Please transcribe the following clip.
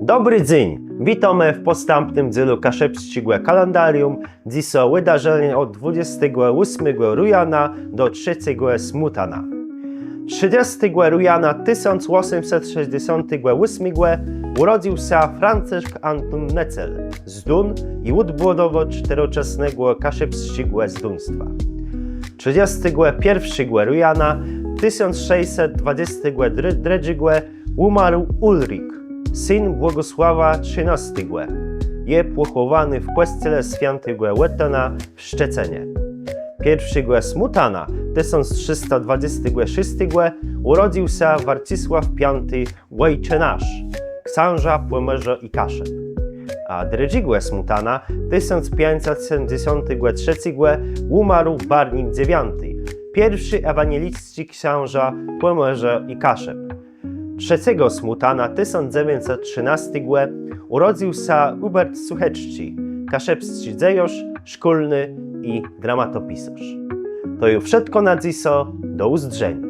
Dobry dzień! Witamy w postępnym dzielu kaszebskiego kalendarium. Dziś wydarzenie od 28 rujana do 3 smutana. 30 rujana 1868 urodził się Franciszek Anton Necel z Dun i odbudował czteroczesnego kaszebskiego zdunstwa. 31 rujana 1622 umarł Ulrik, syn Błogosława XIII. Jest pochowany w kościele świętego Łetona w Szczecenie. 1 smutana 1326 urodził się Warcisław V Łajczenasz, książę Pomorza i Kaszeb. A 2 smutana 1573 umarł Barnik IX, pierwszy ewangelicki książę Pomorza i Kaszeb. 3 smutana 1913 urodził się Hubert Suchecki, kaszebski dziejosz, szkolny i dramatopisarz. To już wszystko na dziś, do usłyszenia.